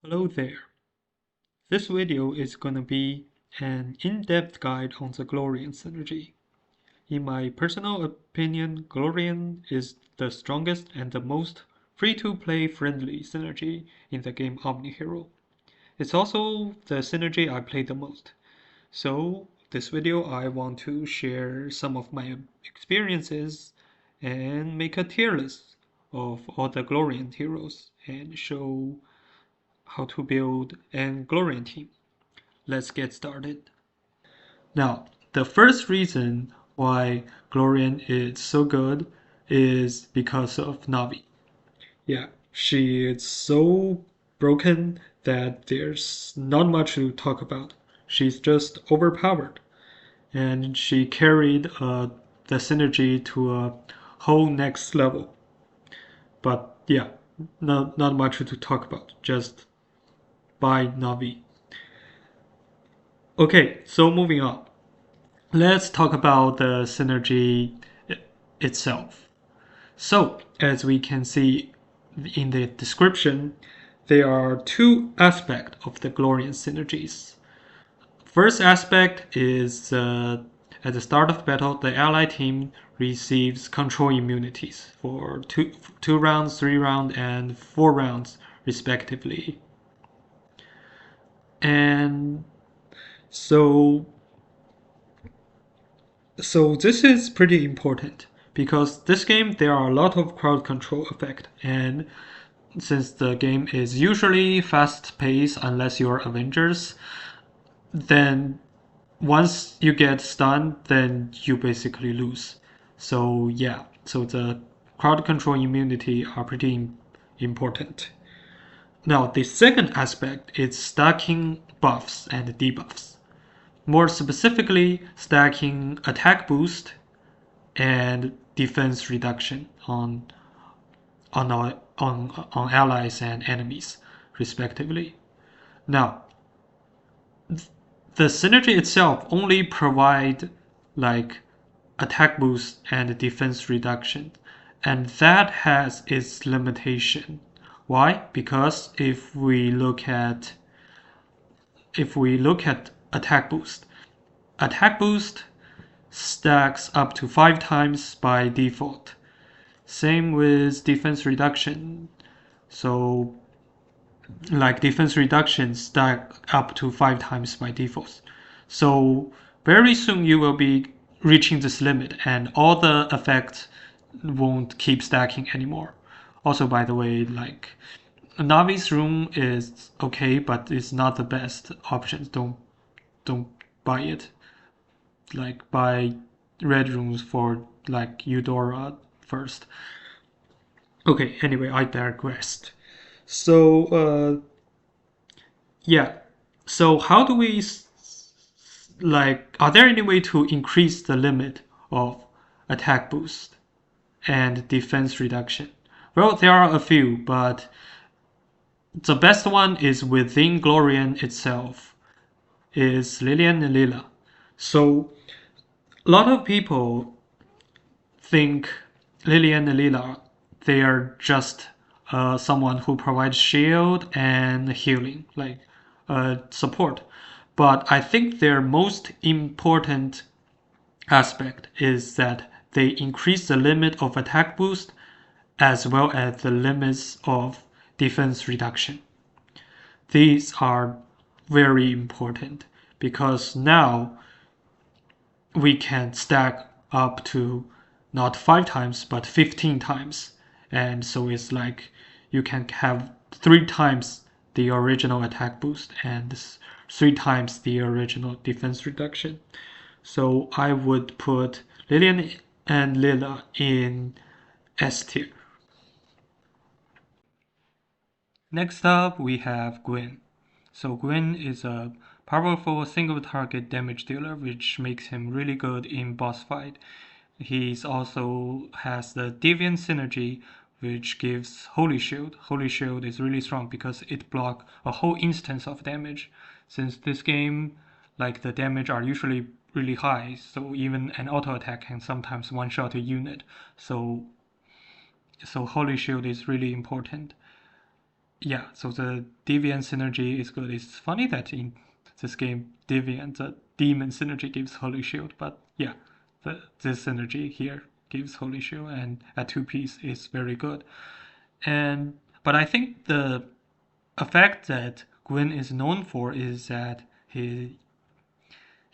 Hello there. This video is gonna be an in-depth guide on the Glorian synergy. In my personal opinion, Glorian is the strongest and the most free-to-play friendly synergy in the game Omnihero. It's also the synergy I play the most. So this video I want to share some of my experiences and make a tier list of all the Glorian heroes and show how to build an Glorian team. Let's get started. Now, the first reason why Glorian is so good is because of Navi. Yeah, she is so broken that there's not much to talk about. She's just overpowered, and she carried the synergy to a whole next level. But yeah, not much to talk about. Just buy Navi. Okay, so moving on. Let's talk about the synergy itself. So, as we can see in the description, there are two aspects of the Glorian synergies. First aspect is at the start of the battle, the ally team receives control immunities for two rounds, 3 rounds, and 4 rounds, respectively. And so So this is pretty important because this game there are a lot of crowd control effect, and since the game is usually fast paced unless you're Avengers, then once you get stunned, then you basically lose. So yeah, so the crowd control immunity are pretty important. Now the second aspect is stacking buffs and debuffs. More specifically, stacking attack boost and defense reduction on allies and enemies, respectively. Now, the synergy itself only provide like attack boost and defense reduction, and that has its limitation. Why? Because if we look at attack boost stacks up to 5 times by default. Same with defense reduction. So, like defense reduction stack up to 5 times by default. So, very soon you will be reaching this limit, and all the effects won't keep stacking anymore. Also, by the way, like Navi's room is okay, but it's not the best option. Don't buy it. Like buy red rooms for like Eudora first. Okay, anyway, I digressed. So, yeah. So, how do we, like, are there any way to increase the limit of attack boost and defense reduction? Well, there are a few, but the best one is within Glorian itself, is Lilian and Lila. So, a lot of people think Lilian and Lila, they are just someone who provides shield and healing, like support. But I think their most important aspect is that they increase the limit of attack boost as well as the limits of defense reduction. These are very important because now we can stack up to not 5 times but 15 times. And so it's like you can have 3 times the original attack boost and 3 times the original defense reduction. So I would put Lilian and Lila in S tier. Next up, we have Gwen. So Gwen is a powerful single target damage dealer, which makes him really good in boss fight. He also has the Deviant synergy, which gives Holy Shield. Holy Shield is really strong because it blocks a whole instance of damage. Since this game, like the damage are usually really high, so even an auto attack can sometimes one-shot a unit. So Holy Shield is really important. yeah, so the Deviant synergy is good. It's funny that in this game, Deviant, the demon synergy gives Holy Shield, but yeah, this synergy here gives Holy Shield, and at 2 piece is very good. And but I think the effect that Gwen is known for is that he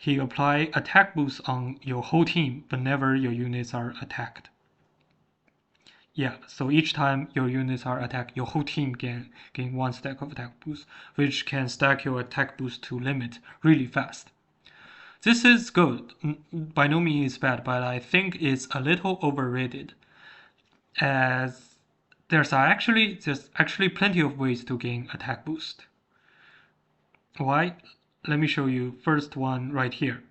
apply attack boost on your whole team whenever your units are attacked. Yeah, so each time your units are attacked, your whole team gain 1 stack of attack boost, which can stack your attack boost to limit really fast. This is good. By no means bad, but I think it's a little overrated, as there's actually plenty of ways to gain attack boost. Why? Let me show you first one right here.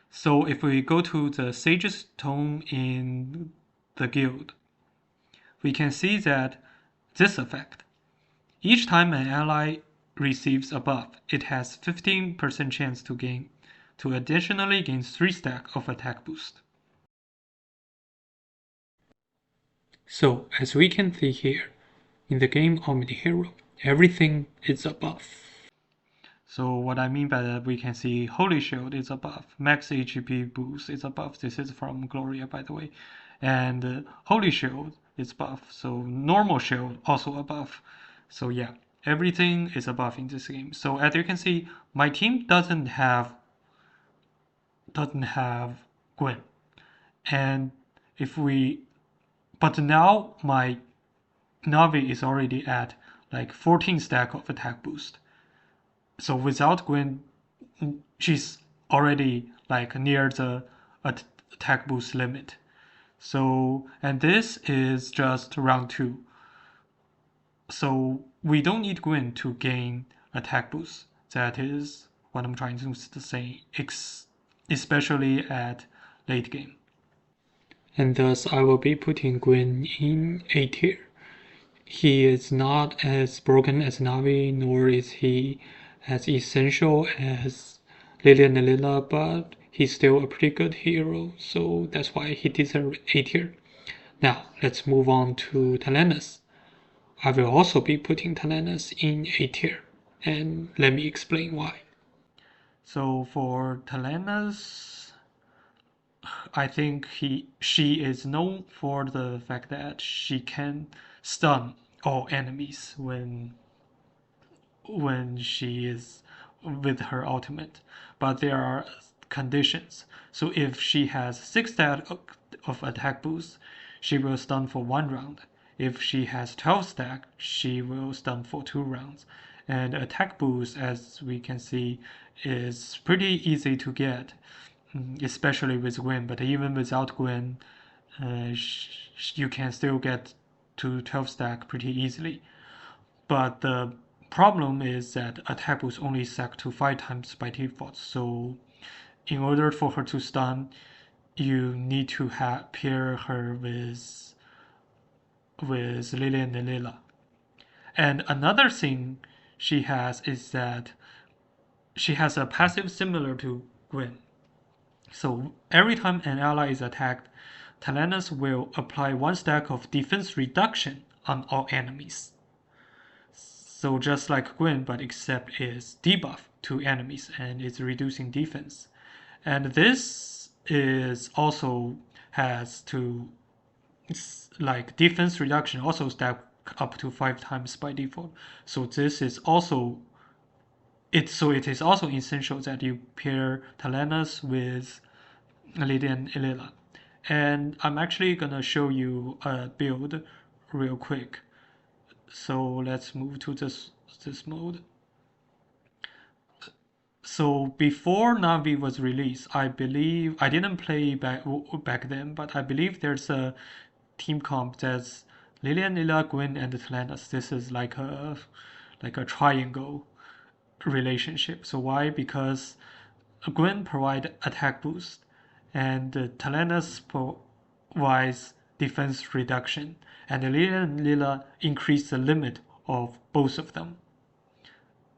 So if we go to the Sage's Tome in the guild, we can see that this effect. Each time an ally receives a buff, it has 15% chance to additionally gain 3 stack of attack boost. So as we can see here, in the game Omniheroes, everything is a buff. So what I mean by that, we can see Holy Shield is a buff, Max HP boost is a buff. This is from Gloria, by the way. And Holy Shield is buff. So normal shield also a buff. So yeah, everything is a buff in this game. So as you can see, my team doesn't have Gwen. And if we but now my Navi is already at like 14 stack of attack boost. So without Gwen, she's already like near the attack boost limit. So, and this is just round 2. So we don't need Gwen to gain attack boost. That is what I'm trying to say, especially at late game. And thus I will be putting Gwen in A tier. He is not as broken as Navi, nor is he as essential as Lilian and Lila, but he's still a pretty good hero, so that's why he deserves A tier. Now, let's move on to Tanas. I will also be putting Tanas in A tier, and let me explain why. So for Tanas, I think she is known for the fact that she can stun all enemies when she is with her ultimate, but there are conditions. So if she has 6 stack of attack boost, she will stun for 1 round. If she has 12 stack, she will stun for 2 rounds. And attack boost, as we can see, is pretty easy to get, especially with Gwen. But even without Gwen, you can still get to 12 stack pretty easily. But the problem is that attack boost only stack to 5 times by default. So in order for her to stun, you need to pair her with Lilian and Lila. And another thing she has is that she has a passive similar to Gwen. So every time an ally is attacked, Tanas will apply 1 stack of defense reduction on all enemies. So just like Gwen, but except is debuff to enemies and it's reducing defense. And this is also has to like defense reduction also stack up to 5 times by default. So this is also it is also essential that you pair Tanas with Lydian Ilila. And I'm actually gonna show you a build real quick. So let's move to this mode. So before Navi was released, I believe I didn't play back then, but I believe there's a team comp that's Lilian, Lila, Gwen, and Tanas. This is like a triangle relationship. So why? Because Gwen provide attack boost, and Tanas provides defense reduction, and Lilian and Lila increase the limit of both of them.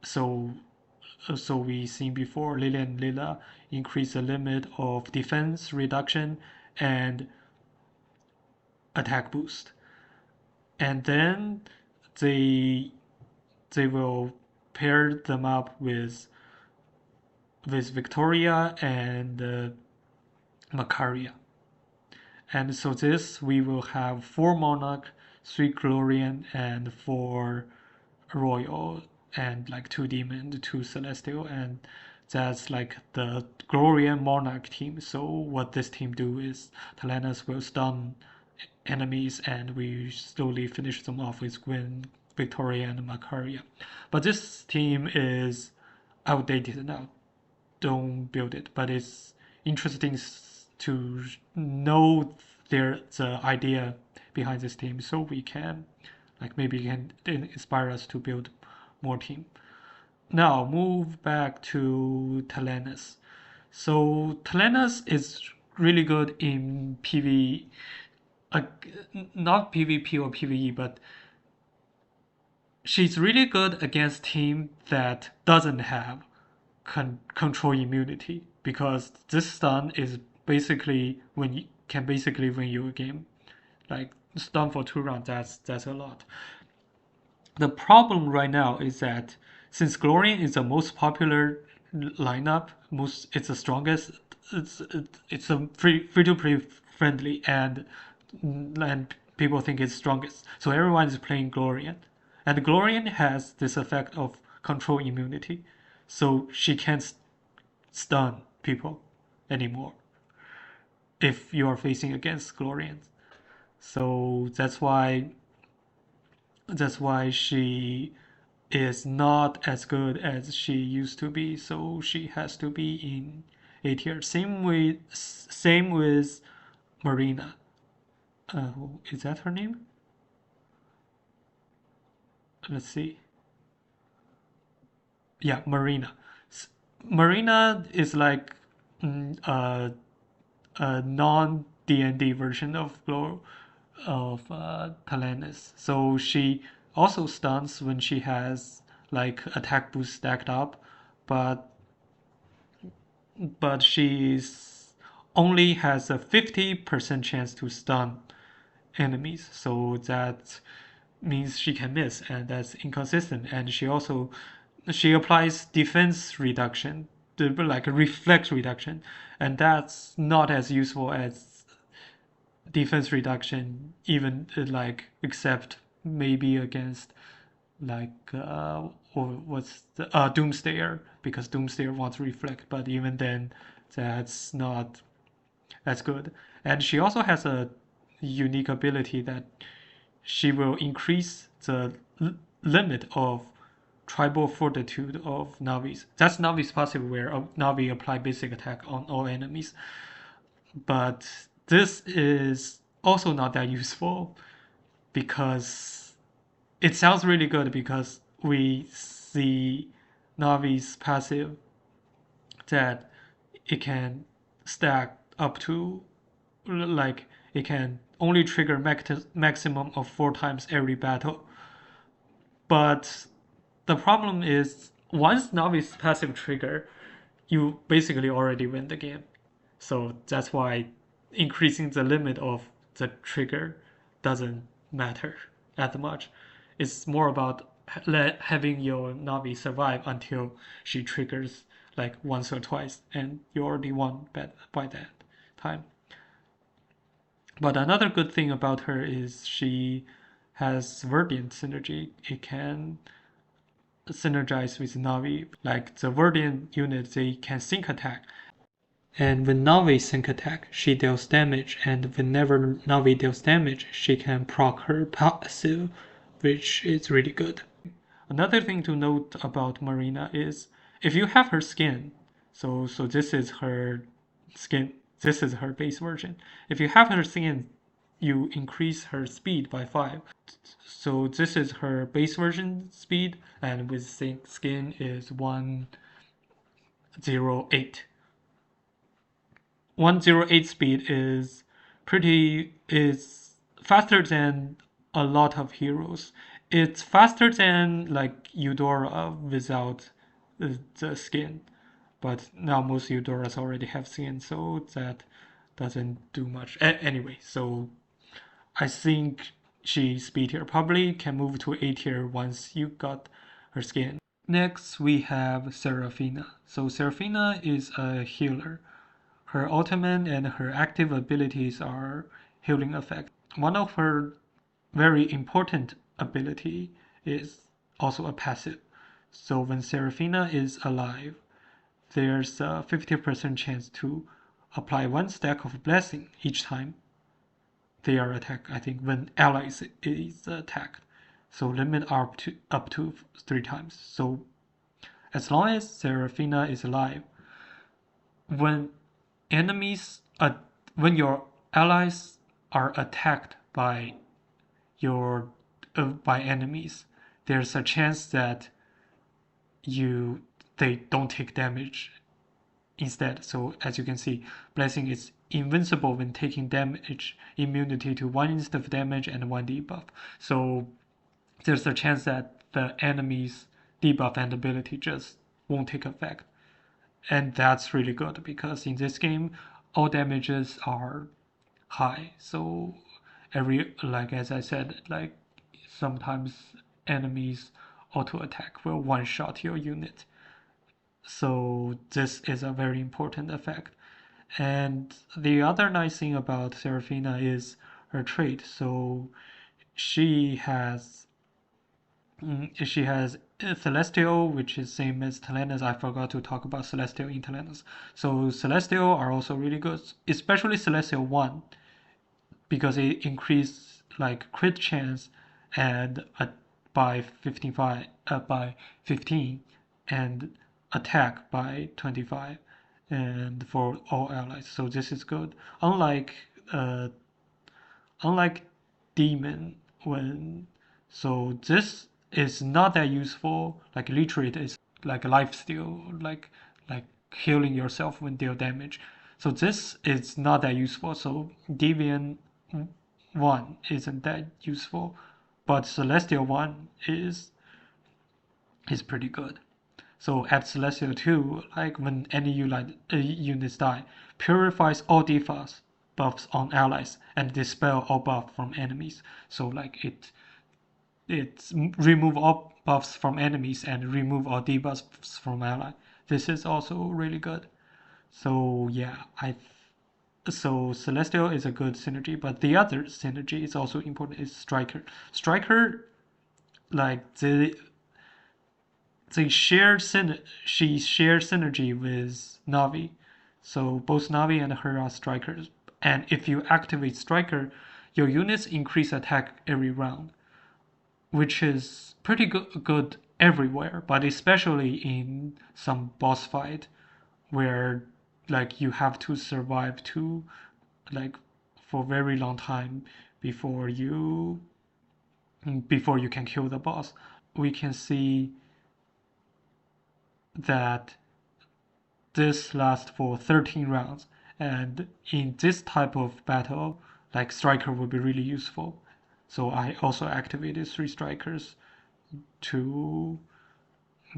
So we seen before, Lilian and Lila increase the limit of defense reduction and attack boost. And then they they will pair them up with Victoria and Macaria. And so this we will have 4 Monarch, 3 Glorian, and 4 Royal, and like 2 Demon, 2 Celestial, and that's like the Glorian Monarch team. So what this team do is Tanas will stun enemies and we slowly finish them off with Gwen, Victoria, and Macaria. But this team is outdated now. Don't build it, but it's interesting to know the idea behind this team, so we can like maybe can inspire us to build more team. Now move back to Tanas. So Tanas is really good in PvE, uh, not PvP or PvE, but she's really good against team that doesn't have control immunity, because this stun is basically when you can basically win you a game. Like stun for 2 rounds, that's a lot. The problem right now is that since Glorian is the most popular lineup, it's the strongest. It's a free to play friendly, and people think it's strongest. So everyone is playing Glorian, and Glorian has this effect of control immunity, so she can't stun people anymore if you are facing against Glorians. So that's why she is not as good as she used to be. So she has to be in A tier. Same with Marina. Is that her name? Let's see. Yeah, Marina. Marina is like a non D&D version of Talanus. So she also stuns when she has like attack boost stacked up, but she's only has a 50% chance to stun enemies. So that means she can miss, and that's inconsistent. And she applies defense reduction, like a reflex reduction, and that's not as useful as defense reduction, even like except maybe against like or what's the Doomsayer, because Doomsayer wants reflect, but even then that's not as good. And she also has a unique ability that she will increase the limit of tribal fortitude of Navi's. That's Navi's passive, where Navi apply basic attack on all enemies. But this is also not that useful, because it sounds really good because we see Navi's passive that it can stack up to, like it can only trigger maximum of 4 times every battle. But the problem is once Navi's passive trigger, you basically already win the game. So that's why increasing the limit of the trigger doesn't matter that much. It's more about having your Navi survive until she triggers like once or twice, and you already won by that time. But another good thing about her is she has Verdian synergy. It can synergize with Navi. Like the Verdian unit, they can sync attack. And when Navi sync attack, she deals damage, and whenever Navi deals damage, she can proc her passive, which is really good. Another thing to note about Marina is if you have her skin, so this is her skin, this is her base version. If you have her skin, you increase her speed by 5. So this is her base version speed, and with skin is 108. 108 speed is faster than a lot of heroes. It's faster than like Eudora without the skin, but now most Eudoras already have skin, so that doesn't do much. Anyway, so I think she speed tier probably can move to A tier once you got her skin. Next, we have Seraphina. So Seraphina is a healer. Her ultimate and her active abilities are healing effect. One of her very important ability is also a passive. So when Seraphina is alive, there's a 50% chance to apply one stack of blessing each time they are attacked. I think when allies is attacked. So limit up to 3 times. So as long as Seraphina is alive, when enemies when your allies are attacked your by enemies, there's a chance that they don't take damage instead. So as you can see, blessing is invincible when taking damage, immunity to 1 inst of damage and 1 debuff. So there's a chance that the enemy's debuff and ability just won't take effect. And that's really good because in this game all damages are high. So as I said, like sometimes enemies auto attack will one shot your unit. So this is a very important effect. And the other nice thing about Seraphina is her trait. So she has Celestial, which is same as Tanas. I forgot to talk about Celestial in Tanas. So Celestial are also really good, especially Celestial 1, because it increased like crit chance and by 15 and attack by 25 and for all allies. So this is good. Unlike demon when so this is not that useful. Like literally it is like a life steal, like healing yourself when deal damage. So this is not that useful. So Deviant 1 isn't that useful, but Celestial 1 is pretty good. So at Celestial 2, like when any units die, purifies all debuffs buffs on allies and dispel all buff from enemies. So like it's remove all buffs from enemies and remove all debuffs from ally. This is also really good. So yeah, so Celestial is a good synergy, but the other synergy is also important is Striker. Striker, like she shares synergy with Navi. So both Navi and her are strikers. And if you activate Striker, your units increase attack every round, which is pretty good everywhere, but especially in some boss fight where like you have to survive to like for a very long time before you can kill the boss. We can see that this lasts for 13 rounds, and in this type of battle like striker would be really useful. So I also activated 3 strikers to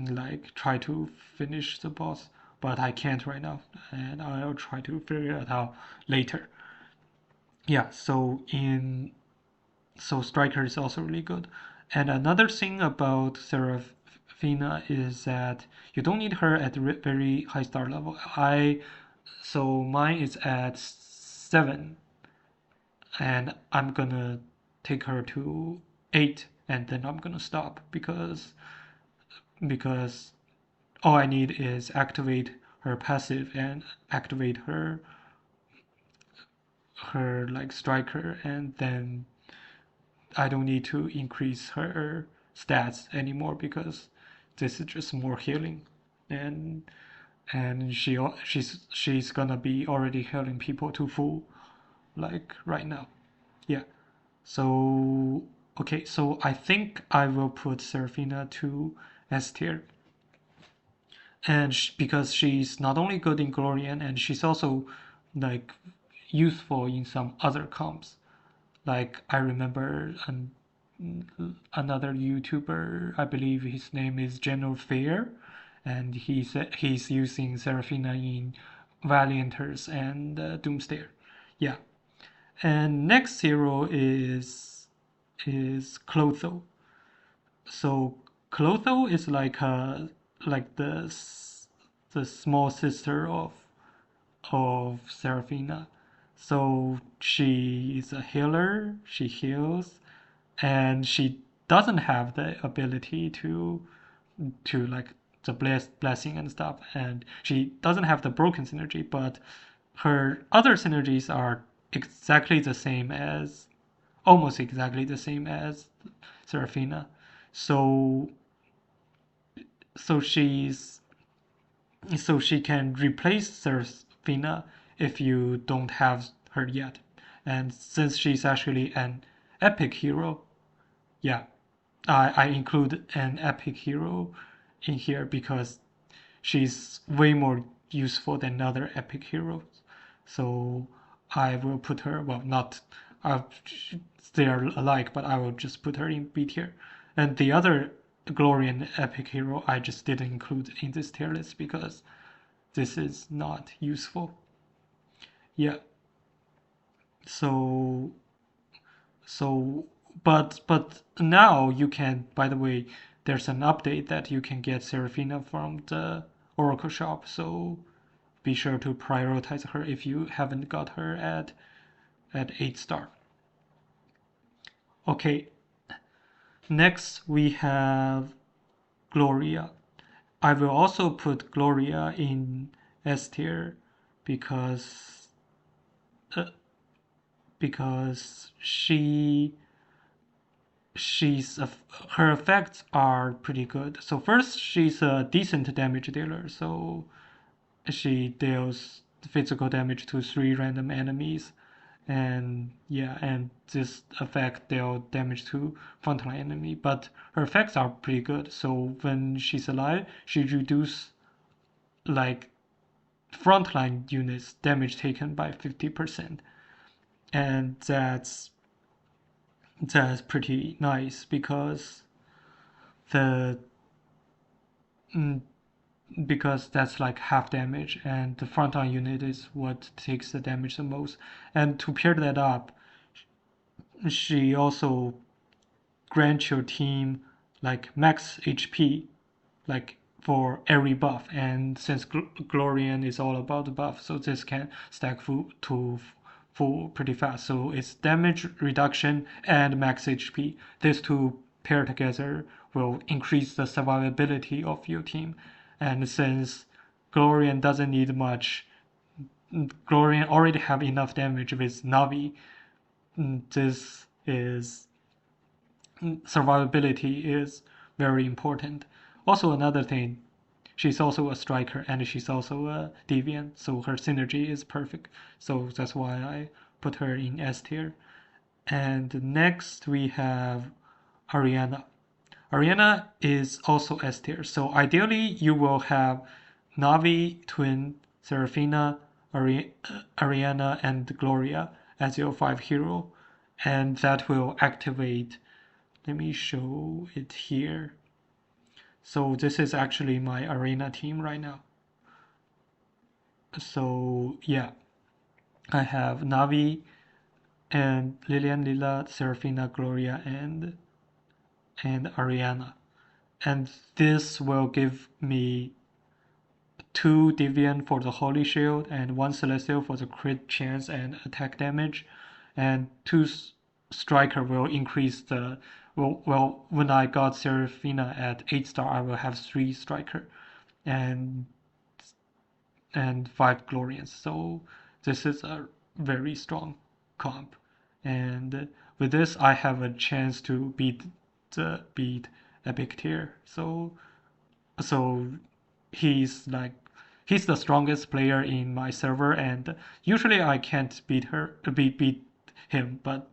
like try to finish the boss, but I can't right now, and I'll try to figure it out later. Yeah, so striker is also really good. And another thing about Seraphina is that you don't need her at very high star level. So mine is at 7, and I'm gonna take her to 8, and then I'm gonna stop because all I need is activate her passive and activate her like striker, and then I don't need to increase her stats anymore because this is just more healing, and she's gonna be already healing people to full like right now. Yeah. So okay, so I think I will put Seraphina to S tier, and because she's not only good in Glorian, and she's also like useful in some other comps. Like I remember another YouTuber, I believe his name is General Fair, and he's using Seraphina in Valianters and Doomsdayer. Yeah, and next hero is Clotho. So Clotho is like the small sister of Seraphina. So she is a healer, she heals, and she doesn't have the ability to like the blessing and stuff, and she doesn't have the broken synergy, but her other synergies are exactly the same as almost exactly the same as Seraphina. So so she's so she can replace Seraphina if you don't have her yet. And since she's actually an epic hero, yeah, I include an epic hero in here because she's way more useful than other epic heroes. So I will put her, well, not, uh, they are alike, but I will just put her in B tier. And the other Glorian epic hero I just didn't include in this tier list because this is not useful. Yeah. So so but now you can, by the way, there's an update that you can get Seraphina from the Oracle shop, so be sure to prioritize her if you haven't got her at 8 star. Okay, next we have Gloria. I will also put Gloria in S tier because uh, because she's her effects are pretty good. So first, she's a decent damage dealer. So she deals physical damage to 3 random enemies, and yeah, and this effect deal damage to frontline enemy. But her effects are pretty good. So when she's alive, she reduces like frontline units damage taken by 50%, and that's pretty nice the mm, because that's like half damage, and the frontline unit is what takes the damage the most. And to pair that up, she also grants your team like max HP, like for every buff. And since Glorian is all about the buff, so this can stack to full pretty fast. So it's damage reduction and max HP. These two paired together will increase the survivability of your team. And since Glorian doesn't need much, Glorian already have enough damage with Navi. This is survivability is very important. Also, another thing, she's also a striker and she's also a deviant, so her synergy is perfect. So that's why I put her in S tier. And next we have Ariana. Ariana is also S tier. So ideally, you will have Navi, Twin, Seraphina, Ariana, and Gloria as your 5 hero, and that will activate. Let me show it here. So this is actually my arena team right now. So yeah, I have Navi and Lilian, Lila, Seraphina, Gloria, and Ariana. And this will give me 2 Deviant for the Holy Shield and 1 Celestial for the crit chance and attack damage, and 2 Striker will increase the. Well, when I got Seraphina at 8 star, I will have 3 Striker and 5 Glorians. So this is a very strong comp, and with this, I have a chance to beat Epic tier. So he's like he's the strongest player in my server, and usually I can't beat him, but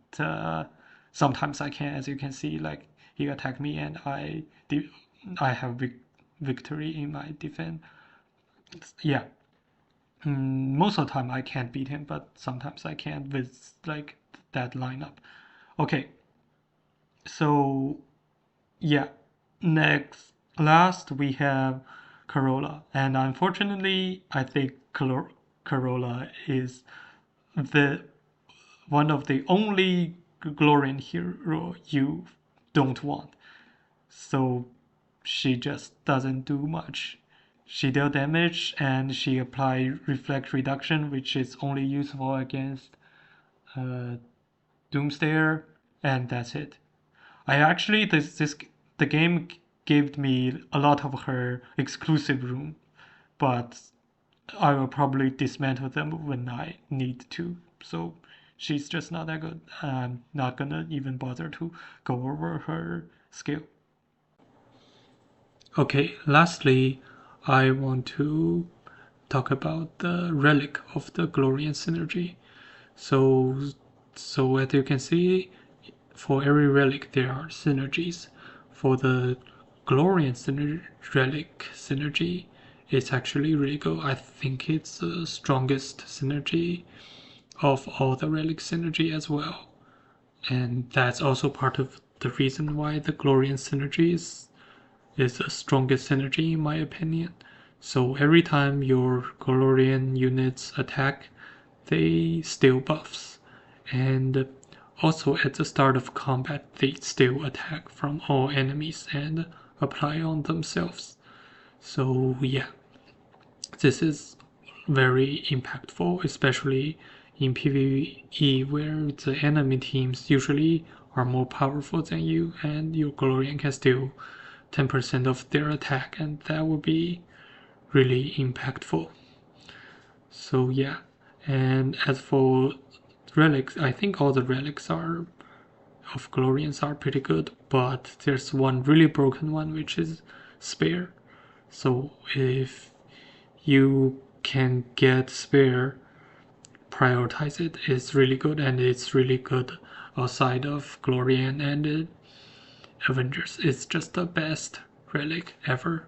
sometimes I can. As you can see, like he attacked me and I have victory in my defense. Yeah. Most of the time I can't beat him, but sometimes I can with like that lineup. Okay, so yeah, last we have Corolla, and unfortunately, I think Corolla is the one of the only Glorian hero you don't want. So she just doesn't do much. She deal damage and she apply reflect reduction, which is only useful against uh, Doomsayer, and that's it. I actually the game gave me a lot of her exclusive room, but I will probably dismantle them when I need to. So she's just not that good. I'm not gonna even bother to go over her skill. Okay, lastly, I want to talk about the relic of the Glorian synergy. So, so as you can see, for every relic there are synergies. For the Glorian relic synergy, it's actually really good. I think it's the strongest synergy of all the relic synergy as well. And that's also part of the reason why the Glorian synergy is the strongest synergy in my opinion. So every time your Glorian units attack, they steal buffs. And also at the start of combat, they steal attack from all enemies and apply on themselves. So yeah, this is very impactful, especially in PvE where the enemy teams usually are more powerful than you and your Glorian can steal 10% of their attack, and that would be really impactful. So yeah, and as for relics, I think all the relics are of Glorians are pretty good, but there's one really broken one which is spare. So if you can get spare, prioritize it. It's really good, and it's really good outside of Glorian and Avengers. It's just the best relic ever,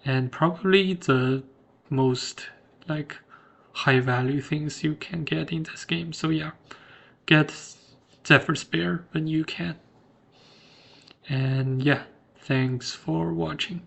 and probably the most like high value things you can get in this game. So yeah, get Zephyr Spare when you can. And yeah, thanks for watching.